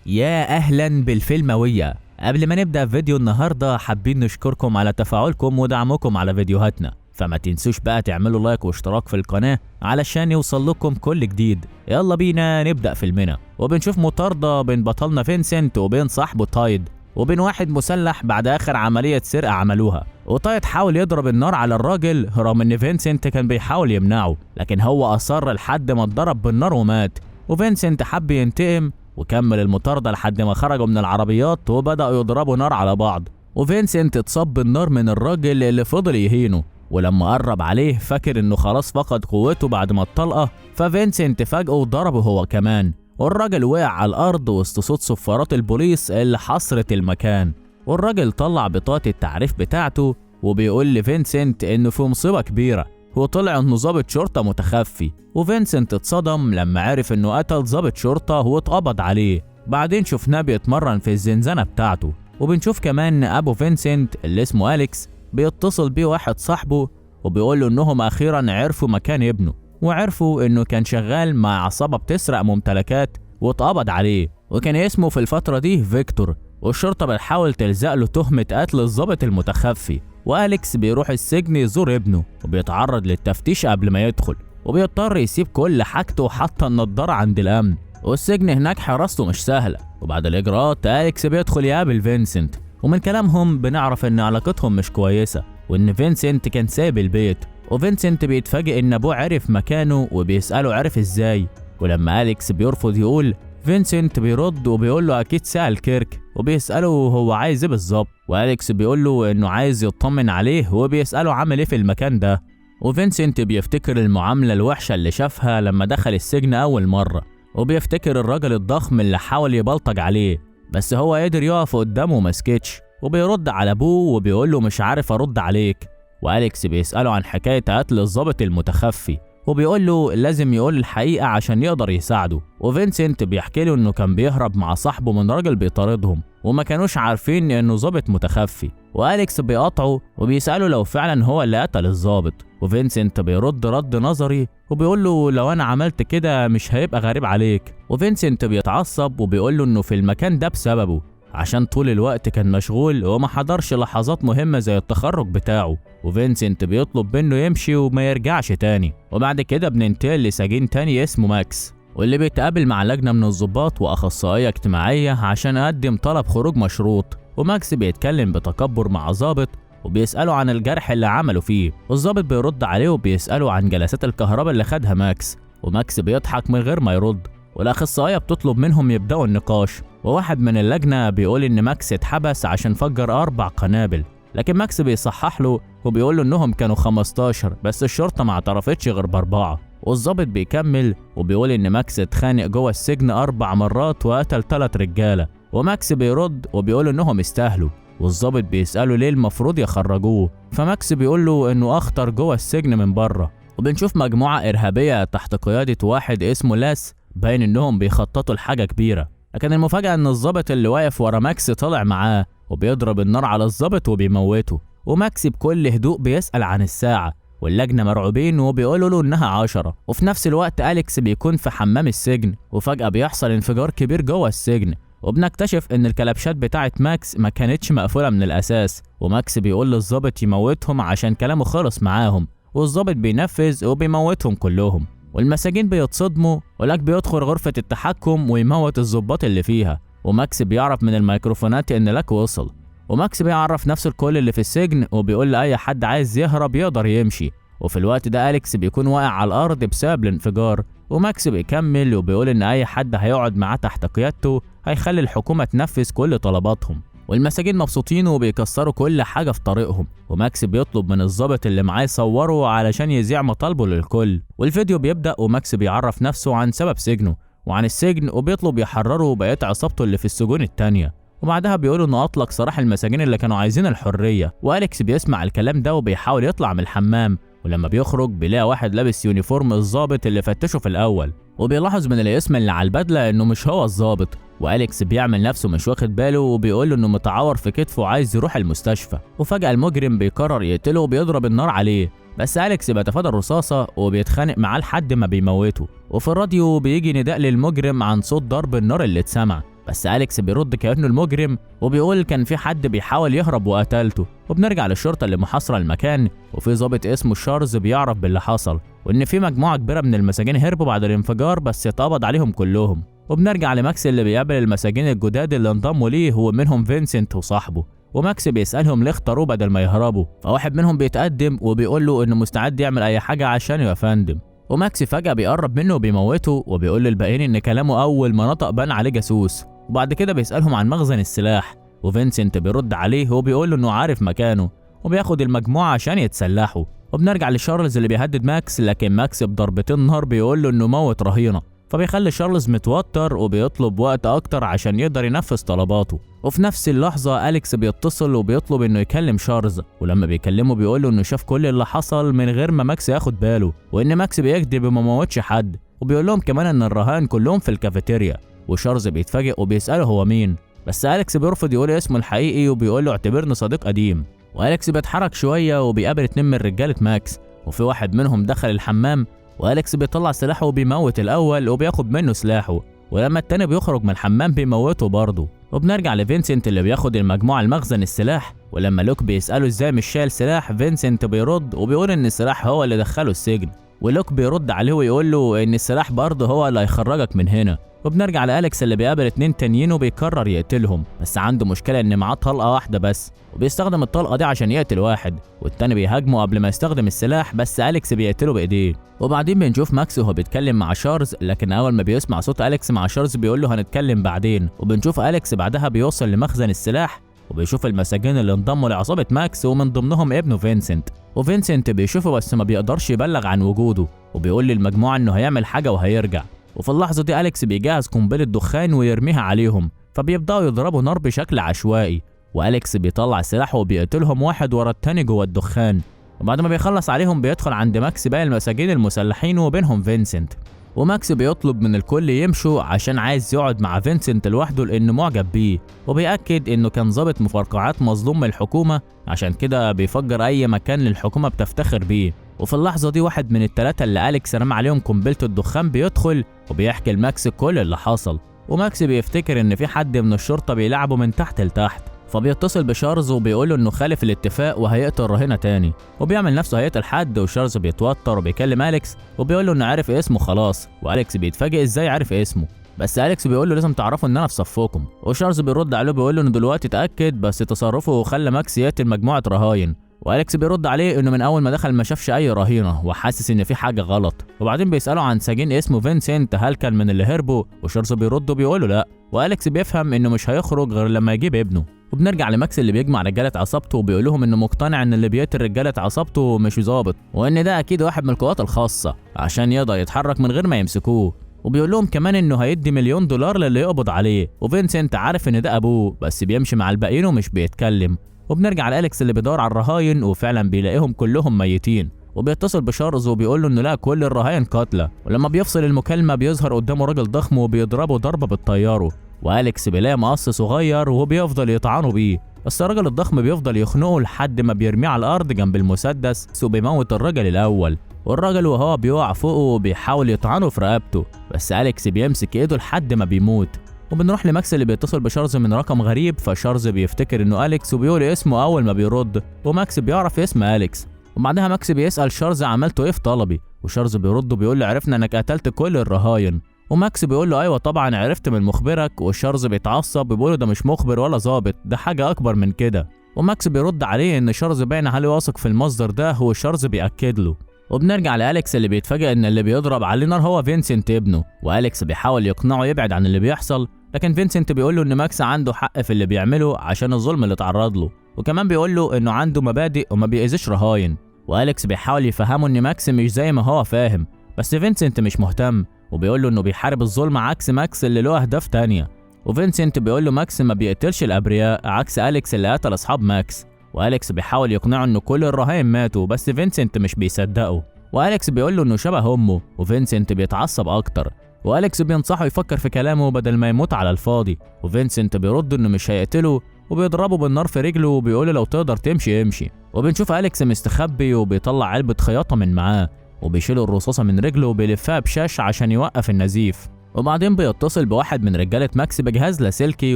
يا أهلا بالفيلموية. قبل ما نبدأ فيديو النهاردة حابين نشكركم على تفاعلكم ودعمكم على فيديوهاتنا، فما تنسوش بقى تعملوا لايك واشتراك في القناة علشان يوصل لكم كل جديد. يلا بينا نبدأ فيلمنا، وبنشوف مطاردة بين بطلنا فينسنت وبين صاحبه تايد وبين واحد مسلح بعد آخر عملية سرقة عملوها. وتايد حاول يضرب النار على الراجل رغم ان فينسنت كان بيحاول يمنعه، لكن هو أصر لحد ما اتضرب بالنار ومات. وفينسنت حب ينتقم وكمل المطاردة لحد ما خرجوا من العربيات وبدأوا يضربوا نار على بعض. وفينسنت اتصاب بالنار من الراجل اللي فضل يهينه، ولما قرب عليه فاكر انه خلاص فقد قوته بعد ما الطلقة، ففينسنت فاجئه وضربه هو كمان، والراجل وقع على الأرض وسط صوت صفارات البوليس اللي حصرت المكان. والراجل طلع بطاقة التعريف بتاعته وبيقول لفينسنت انه في مصيبة كبيرة، وطلع انه ضابط شرطة متخفي. وفينسنت اتصدم لما عرف انه قتل ضابط شرطة واتقبض عليه. بعدين شفناه بيتمرن في الزنزانة بتاعته. وبنشوف كمان ابو فينسنت اللي اسمه أليكس بيتصل بيه واحد صاحبه وبيقول له انهم اخيرا عرفوا مكان ابنه، وعرفوا انه كان شغال مع عصابة بتسرق ممتلكات واتقبض عليه، وكان اسمه في الفترة دي فيكتور. والشرطة بتحاول تلزق له تهمة قتل الضابط المتخفي. وأليكس بيروح السجن يزور ابنه وبيتعرض للتفتيش قبل ما يدخل، وبيضطر يسيب كل حاجته حتى النضارة عند الأمن. والسجن هناك حراسته مش سهلة. وبعد الإجراءات أليكس بيدخل يقابل فينسنت، ومن كلامهم بنعرف إن علاقتهم مش كويسة وإن فينسنت كان سايب البيت. وفينسنت بيتفاجئ إن أبوه عرف مكانه وبيسأله عرف إزاي. ولما أليكس بيرفض يقول، فينسنت بيرد وبيقول له أكيد سأل كيرك، وبيسأله هو عايز إيه بالظبط. وأليكس بيقول له إنه عايز يطمن عليه وبيسأله عامل إيه في المكان ده. وفينسنت بيفتكر المعاملة الوحشة اللي شافها لما دخل السجن أول مرة، وبيفتكر الراجل الضخم اللي حاول يبلطج عليه بس هو قدر يقف قدامه ومسكتش. وبيرد على أبوه وبيقول له مش عارف أرد عليك. وأليكس بيسأله عن حكاية قتل الضابط المتخفي، وبيقول له لازم يقول الحقيقة عشان يقدر يساعده. وفينسنت بيحكي له انه كان بيهرب مع صاحبه من راجل بيطاردهم وما كانوش عارفين انه ضابط متخفي. وأليكس بيقاطعه وبيسأله لو فعلا هو اللي قتل الضابط. وفينسنت بيرد رد نظري وبيقول له لو انا عملت كده مش هيبقى غريب عليك. وفينسنت بيتعصب وبيقول له انه في المكان ده بسببه، عشان طول الوقت كان مشغول وما حضرش لحظات مهمة زي التخرج بتاعه. وفينسنت بيطلب منه يمشي وما يرجعش تاني. وبعد كده بننتقل لسجين تاني اسمه ماكس، واللي بيتقابل مع لجنة من الضباط وأخصائية اجتماعية عشان يقدم طلب خروج مشروط. وماكس بيتكلم بتكبر مع ضابط وبيسأله عن الجرح اللي عمله فيه، والضابط بيرد عليه وبيسأله عن جلسات الكهرباء اللي خدها ماكس. وماكس بيضحك من غير ما يرد، والأخصائية بتطلب منهم يبدأوا النقاش. وواحد من اللجنة بيقول إن ماكس اتحبس عشان فجر 4 قنابل، لكن ماكس بيصحح له وبيقول له إنهم كانوا 15 بس الشرطة ما اعترفتش غير ب4. والضابط بيكمل وبيقول إن ماكس اتخانق جوه السجن 4 مرات وقتل 3 رجالة. وماكس بيرد وبيقول إنهم استاهلوا. والضابط بيسأله ليه المفروض يخرجوه، فماكس بيقول له إنه أخطر جوه السجن من بره. وبنشوف مجموعة إرهابية تحت قيادة واحد اسمه لاس، باين إنهم بيخططوا لحاجة كبيرة. لكن المفاجأة إن الضابط اللي واقف ورا ماكس طلع معاه وبيضرب النار على الضابط وبيموته. وماكس بكل هدوء بيسأل عن الساعة، واللجنة مرعوبين وبيقولوا له إنها 10. وفي نفس الوقت أليكس بيكون في حمام السجن، وفجأة بيحصل انفجار كبير جوه السجن، وبنكتشف إن الكلبشات بتاعة ماكس ما كانتش مقفولة من الأساس. وماكس بيقول للضابط يموتهم عشان كلامه خلص معاهم، والضابط بينفذ وبيموتهم كلهم. والمساجين بيتصدموا، ولاك بيدخل غرفة التحكم ويموت الضباط اللي فيها. وماكس بيعرف من الميكروفونات إن لاك وصل، وماكس بيعرف نفسه الكل اللي في السجن وبيقول لأي حد عايز يهرب يقدر يمشي. وفي الوقت ده أليكس بيكون واقع على الأرض بسبب الانفجار. وماكس بيكمل وبيقول إن أي حد هيقعد معاه تحت قيادته هيخلي الحكومة تنفذ كل طلباتهم. والمساجين مبسوطين وبيكسروا كل حاجة في طريقهم. وماكس بيطلب من الضابط اللي معاه يصوره علشان يذيع مطالبه للكل. والفيديو بيبدأ وماكس بيعرف نفسه عن سبب سجنه وعن السجن، وبيطلب يحرروا بقية عصابته اللي في السجون التانية. وبعدها بيقولوا انه اطلق سراح المساجين اللي كانوا عايزين الحرية. وأليكس بيسمع الكلام ده وبيحاول يطلع من الحمام، ولما بيخرج بيلاقي واحد لابس يونيفورم الضابط اللي فتشه في الأول، وبيلاحظ من الاسم اللي على البدلة انه مش هو الضابط. وأليكس بيعمل نفسه مش واخد باله وبيقول له انه متعور في كتفه وعايز يروح المستشفى. وفجأة المجرم بيقرر يقتله وبيضرب النار عليه، بس أليكس بيتفادى الرصاصة وبيتخانق معاه لحد ما بيموته. وفي الراديو بيجي نداء للمجرم عن صوت ضرب النار اللي اتسمع، بس أليكس بيرد كأنه المجرم وبيقول كان في حد بيحاول يهرب وقتلته. وبنرجع للشرطة اللي محاصرة المكان، وفي ضابط اسمه شارلز بيعرف باللي حصل وإن في مجموعة كبيرة من المساجين هربوا بعد الانفجار بس اتقبض عليهم كلهم. وبنرجع لماكس اللي بيقابل المساجين الجداد اللي انضموا ليه ومنهم فينسنت وصاحبه، وماكس بيسألهم ليه اختاروه بدل ما يهربوا، فواحد منهم بيتقدم وبيقول له إنه مستعد يعمل أي حاجة عشانه يا فندم. وماكس فجأة بيقرب منه وبيموته وبيقول للباقيين إن كلامه أول ما نطق بان عليه جاسوس. وبعد كده بيسألهم عن مخزن السلاح، وفينسنت بيرد عليه وبيقول له إنه عارف مكانه وبياخد المجموعة عشان يتسلحوا. وبنرجع لشارلز اللي بيهدد ماكس، لكن ماكس بضربتين نار بيقول له إنه موت رهينة، فبيخلي شارلز متوتر وبيطلب وقت أكتر عشان يقدر ينفذ طلباته. وفي نفس اللحظة أليكس بيتصل وبيطلب إنه يكلم شارلز، ولما بيكلمه بيقول له إنه شاف كل اللي حصل من غير ما ماكس ياخد باله، وإن ماكس بيكذب وما موتش حد. وبيقول لهم كمان إن الرهان كلهم في الكافيتيريا. وشارلز بيتفاجئ وبيسأله هو مين، بس أليكس بيرفض يقول اسمه الحقيقي وبيقول له اعتبرني صديق قديم. وأليكس بيتحرك شوية وبيقابل 2 من رجالة ماكس، وفي واحد منهم دخل الحمام وأليكس بيطلع سلاحه وبيموت الأول وبياخد منه سلاحه، ولما التاني بيخرج من الحمام بيموته برضه. وبنرجع لفينسنت اللي بياخد المجموعة المخزن السلاح، ولما لوك بيسأله ازاي مش شايل سلاح فينسنت بيرد وبيقول ان السلاح هو اللي دخله السجن، ولوك بيرد عليه ويقول له ان السلاح برضه هو اللي هيخرجك من هنا. وبنرجع لأليكس اللي بيقابل 2 تانيين وبيقرر يقتلهم، بس عنده مشكلة ان معاه طلقة واحدة بس، وبيستخدم الطلقة دي عشان يقتل واحد، والتاني بيهاجمه قبل ما يستخدم السلاح بس أليكس بيقتله بإيديه. وبعدين بنشوف ماكس وهو بيتكلم مع شارلز، لكن أول ما بيسمع صوت أليكس مع شارلز بيقول له هنتكلم بعدين. وبنشوف أليكس بعدها بيوصل لمخزن السلاح وبيشوف المساجين اللي انضموا لعصابة ماكس ومن ضمنهم ابنه فينسنت، وفينسنت بيشوفه بس ما بيقدرش يبلغ عن وجوده، وبيقول للمجموعة انه هيعمل حاجة وهيرجع. وفي اللحظة دي أليكس بيجهز قنبلة دخان ويرميها عليهم، فبيبدأوا يضربوا نار بشكل عشوائي، وأليكس بيطلع سلاحه وبيقتلهم واحد ورا التاني جوه الدخان. وبعد ما بيخلص عليهم بيدخل عند ماكس باقي المساجين المسلحين وبينهم فينسنت، وماكس بيطلب من الكل يمشوا عشان عايز يقعد مع فينسنت لوحده لأنه معجب بيه، وبيأكد إنه كان ضابط مفرقعات مظلوم من الحكومة عشان كده بيفجر أي مكان للحكومة بتفتخر بيه. وفي اللحظة دي واحد من ال3 اللي أليكس رمى عليهم قنبلة الدخان بيدخل وبيحكي لماكس كل اللي حصل، وماكس بيفتكر إن في حد من الشرطة بيلعبه من تحت لتحت، فبيتصل بشارلز وبيقول له انه خالف الاتفاق وهيقتل رهينة تاني، وبيعمل نفسه هيقتل حد. وشارلز بيتوتر وبيكلم أليكس وبيقول له انه عارف اسمه خلاص، وأليكس بيتفاجئ ازاي عارف اسمه، بس أليكس بيقول له لازم تعرفوا ان انا في صفكم. وشارلز بيرد عليه بيقول له انه دلوقتي اتأكد بس تصرفه خلى ماكس يقتل مجموعة رهاين، وأليكس بيرد عليه انه من اول ما دخل ما شافش اي رهينة وحاسس ان في حاجة غلط. وبعدين بيسأله عن سجين اسمه فينسنت هل كان من اللي هربوا، وشارلز بيرد وبيقول له لا، وأليكس بيفهم انه مش هيخرج غير لما يجيب ابنه. وبنرجع لماكس اللي بيجمع رجاله عصابته وبيقول لهم انه مقتنع ان اللي بيقتل رجاله عصابته مش ظابط، وان ده اكيد واحد من القوات الخاصه عشان يقدر يتحرك من غير ما يمسكوه. وبيقول لهم كمان انه هيدي $1,000,000 للي يقبض عليه، وفينسنت عارف ان ده ابوه بس بيمشي مع الباقيين ومش بيتكلم. وبنرجع لأليكس اللي بيدور على الرهاين وفعلا بيلاقيهم كلهم ميتين، وبيتصل بشارلز وبيقول له انه لا كل الرهاين قاتله. ولما بيفصل المكالمه بيظهر قدامه راجل ضخم وبيضربه ضربه بالطياره، وأليكس بيلاقي مقص صغير وبيفضل يطعنه بيه، بس الراجل الضخم بيفضل يخنقه لحد ما بيرميه على الارض جنب المسدس وبيموت الراجل الاول. والراجل وهو بيقع فوقه بيحاول يطعنه في رقبته، بس أليكس بيمسك ايده لحد ما بيموت. وبنروح لماكس اللي بيتصل بشارلز من رقم غريب، فشارلز بيفتكر انه أليكس وبيقول اسمه اول ما بيرد، وماكس بيعرف اسم أليكس. وبعدها ماكس بيسأل شارلز عملته ايه في طلبي، وشارلز بيرد وبيقول له عرفنا انك قتلت كل الرهاين. وماكس بيقول له ايوه طبعا عرفت من مخبرك، وشارلز بيتعصب وبيقول له ده مش مخبر ولا ظابط، ده حاجه اكبر من كده. وماكس بيرد عليه ان شارلز باين عليه واثق في المصدر ده وشارلز بيأكد له. وبنرجع لأليكس اللي بيتفاجئ ان اللي بيضرب عليه نار هو فينسنت ابنه، وأليكس بيحاول يقنعه يبعد عن اللي بيحصل، لكن فينسنت بيقول له ان ماكس عنده حق في اللي بيعمله عشان الظلم اللي اتعرض له، وكمان بيقول له انه عنده مبادئ وما بيأذيش رهاين. وأليكس بيحاول يفهمه ان ماكس مش زي ما هو فاهم، بس فينسنت مش مهتم وبيقول له انه بيحارب الظلم عكس ماكس اللي له اهداف تانية. وفينسنت بيقول له ماكس ما بيقتلش الابرياء عكس أليكس اللي قتل اصحاب ماكس، وأليكس بيحاول يقنعه ان كل الرهاين ماتوا بس فينسنت مش بيصدقه. وأليكس بيقول له انه شبه امه، وفينسنت بيتعصب اكتر، وأليكس بينصحه يفكر في كلامه بدل ما يموت على الفاضي. وفينسنت بيرد انه مش هيقتله وبيضربه بالنار في رجله وبيقول له لو تقدر تمشي امشي. وبنشوف أليكس مستخبي وبيطلع علبة خياطة من معاه وبيشيل الرصاصة من رجله وبيلفها بشاش عشان يوقف النزيف. وبعدين بيتصل بواحد من رجالة ماكس بجهاز لاسلكي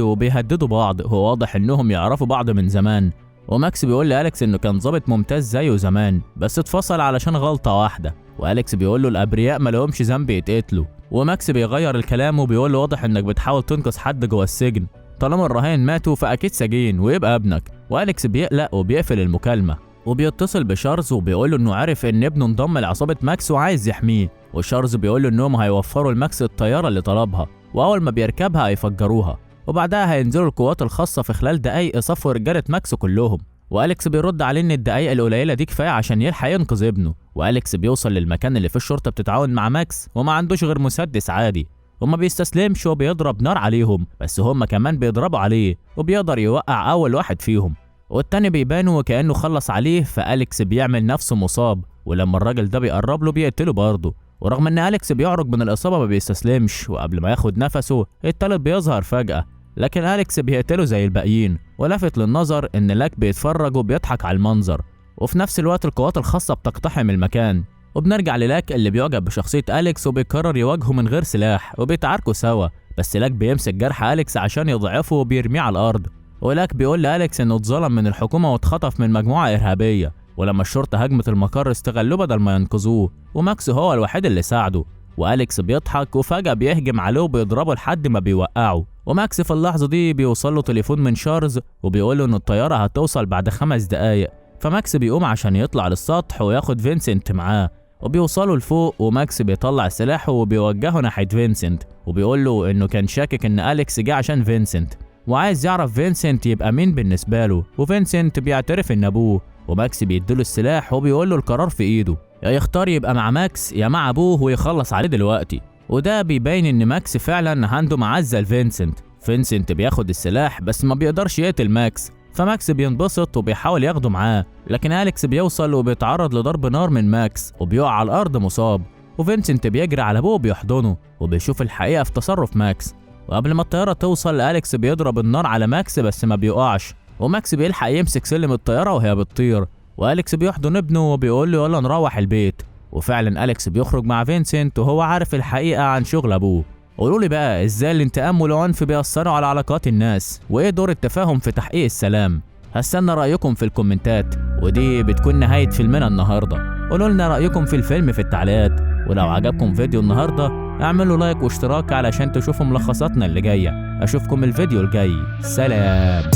وبيهددوا بعض، هو واضح انهم يعرفوا بعض من زمان. وماكس بيقول لأليكس انه كان ضابط ممتاز زيه زمان بس اتفصل علشان غلطة واحدة، وأليكس بيقول له الأبرياء ما لهمش ذنب يتقتلوا. وماكس بيغير الكلام وبيقول له واضح انك بتحاول تنقذ حد جوه السجن، طالما الرهائن ماتوا فأكيد سجين ويبقى ابنك. وأليكس بيقلق وبيقفل المكالمة وبيتصل بشارلز وبيقول له انه عارف ان ابنه انضم لعصابة ماكس وعايز يحميه. وشارلز بيقول له انهم هيوفروا لماكس الطيارة اللي طلبها، واول ما بيركبها هيفجروها، وبعدها هينزلوا القوات الخاصة في خلال دقايق يصفوا رجالة ماكس كلهم. وأليكس بيرد عليه ان الدقايق القليلة دي كفاية عشان يلحق ينقذ ابنه. وأليكس بيوصل للمكان اللي فيه الشرطة بتتعاون مع ماكس وما عندوش غير مسدس عادي، وما بيستسلمش وبيضرب نار عليهم، بس هم كمان بيضربوا عليه وبيقدر يوقع اول واحد فيهم، والتاني بيبانوا وكأنه خلص عليه. فأليكس بيعمل نفسه مصاب، ولما الراجل ده بيقرب له بيقتله برضه. ورغم ان أليكس بيعرج من الإصابة ما بيستسلمش، وقبل ما ياخد نفسه التالت بيظهر فجأة، لكن أليكس بيقتله زي الباقيين. ولافت للنظر ان لاك بيتفرج وبيضحك على المنظر، وفي نفس الوقت القوات الخاصة بتقتحم المكان. وبنرجع للاك اللي بيعجب بشخصية أليكس وبيقرر يواجهه من غير سلاح، وبيتعاركوا سوا، بس لاك بيمسك جرح أليكس عشان يضعفه وبيرميه على الأرض. ولاك بيقول لأليكس انه اتظلم من الحكومة واتخطف من مجموعة إرهابية، ولما الشرطة هجمت المقر استغلوه بدل ما ينقذوه، وماكس هو الوحيد اللي ساعده. وأليكس بيضحك وفجأة بيهجم عليه وبيضربه لحد ما بيوقعه. وماكس في اللحظة دي بيوصل له تليفون من شارلز وبيقول له ان الطيارة هتوصل بعد 5 دقايق. فماكس بيقوم عشان يطلع للسطح وياخد فينسنت معاه، وبيوصلوا لفوق وماكس بيطلع سلاحه وبيوجهه ناحية فينسنت، وبيقول له انه كان شاكك ان أليكس جه عشان فينسنت وعايز يعرف فينسنت يبقى مين بالنسبة له. وفينسنت بيعترف ان ابوه، وماكس بيديله السلاح وبيقول له القرار في ايده، يا يختار يبقى مع ماكس يا مع ابوه ويخلص عليه دلوقتي. وده بيبين ان ماكس فعلا عنده معزة لفينسنت. فينسنت بياخد السلاح بس ما بيقدرش يقتل ماكس، فماكس بينبسط وبيحاول ياخده معاه، لكن أليكس بيوصل وبيتعرض لضرب نار من ماكس وبيقع على الأرض مصاب. وفينسنت بيجري على أبوه وبيحضنه وبيشوف الحقيقة في تصرف ماكس. وقبل ما الطيارة توصل أليكس بيضرب النار على ماكس بس ما بيقعش، وماكس بيلحق يمسك سلم الطيارة وهي بتطير، وأليكس بيحضن ابنه وبيقول له يلا نروح البيت. وفعلا أليكس بيخرج مع فينسنت وهو عارف الحقيقة عن شغل أبوه. قولوا لي بقى ازاي الانتقام والعنف بيأثروا على علاقات الناس، وايه دور التفاهم في تحقيق السلام؟ هستنى رأيكم في الكومنتات، ودي بتكون نهاية فيلمنا النهاردة. قولوا لنا رأيكم في الفيلم في التعليقات، ولو عجبكم فيديو النهاردة اعملوا لايك واشتراك علشان تشوفوا ملخصاتنا اللي جاية. اشوفكم الفيديو الجاي، سلام.